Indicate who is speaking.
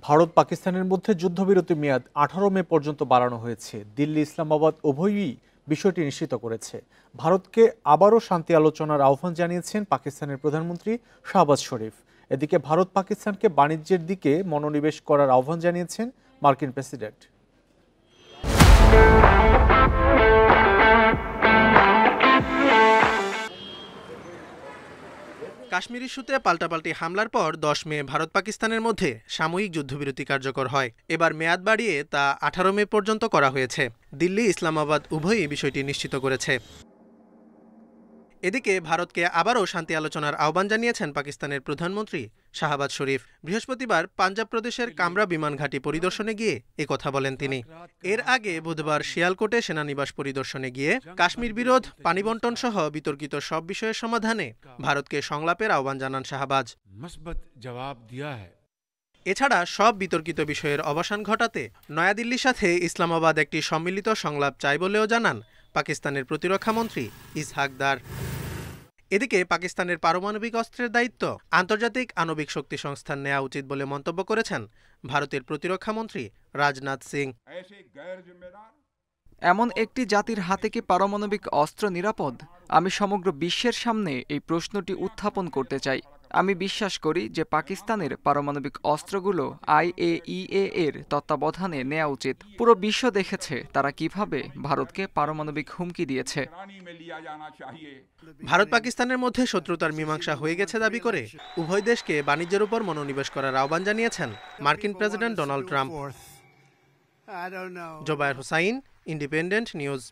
Speaker 1: ভারত পাকিস্তানের মধ্যে যুদ্ধবিরতি মেয়াদ 18 মে পর্যন্ত বাড়ানো হয়েছে। দিল্লি ইসলামাবাদ উভয়ই বিষয়টি নিশ্চিত করেছে। ভারতকে আবারও শান্তি আলোচনার আহ্বান জানিয়েছেন পাকিস্তানের প্রধানমন্ত্রী শাহবাজ শরীফ। এদিকে ভারত পাকিস্তানকে বাণিজ্যের দিকে মনোনিবেশ করার আহ্বান জানিয়েছেন মার্কিন প্রেসিডেন্ট।
Speaker 2: কাশ্মীর ইস্যুতে পাল্টাপাল্টি হামলার পর 10 মে ভারত পাকিস্তানের মধ্যে সাময়িক যুদ্ধবিরতি কার্যকর হয়। এবার মেয়াদ বাড়িয়ে তা 18 মে পর্যন্ত করা হয়েছে। দিল্লি ইসলামাবাদ উভয়ই বিষয়টি নিশ্চিত করেছে। এদিকে ভারতকে আবারও শান্তি আলোচনার আহ্বান জানিয়েছেন পাকিস্তানের প্রধানমন্ত্রী শাহবাজ শরীফ। বৃহস্পতিবার পাঞ্জাব প্রদেশের কামরা বিমান ঘাঁটি পরিদর্শনে গিয়ে একথা বলেন তিনি। এর আগে বুধবার শিয়ালকোটে সেনানিবাস পরিদর্শনে গিয়ে কাশ্মীর বিরোধ, পানি বন্টন সহ বিতর্কিত সব বিষয়ের সমাধানে ভারতকে সংলাপের আহ্বান জানান শাহবাজ। এছাড়া সব বিতর্কিত বিষয়ের অবসান ঘটাতে নয়াদিল্লির সাথে ইসলামাবাদ একটি সম্মিলিত সংলাপ চায় বলেও জানান পাকিস্তানের প্রতিরক্ষামন্ত্রী ইসহাক দার। এদিকে পাকিস্তানের পারমাণবিক অস্ত্রের দায়িত্ব আন্তর্জাতিক আণবিক শক্তি সংস্থার নেওয়া উচিত বলে মন্তব্য করেছেন ভারতের প্রতিরক্ষামন্ত্রী রাজনাথ সিং।
Speaker 3: এমন একটি জাতির হাতে কি পারমাণবিক অস্ত্র নিরাপদ? আমি সমগ্র বিশ্বের সামনে এই প্রশ্নটি উত্থাপন করতে চাই। আমি বিশ্বাস করি যে পাকিস্তানের পারমাণবিক অস্ত্রগুলো IAEA এর তত্ত্বাবধানে নেওয়া উচিত। পুরো বিশ্ব দেখেছে তারা কিভাবে ভারতকে পারমাণবিক হুমকি দিয়েছে।
Speaker 2: ভারত পাকিস্তানের মধ্যে শত্রুতার মীমাংসা হয়ে গেছে দাবি করে উভয় দেশকে বাণিজ্যের উপর মনোনিবেশ করার আহ্বান জানিয়েছেন মার্কিন president Donald Trump. Jobayer Hossain, Independent news.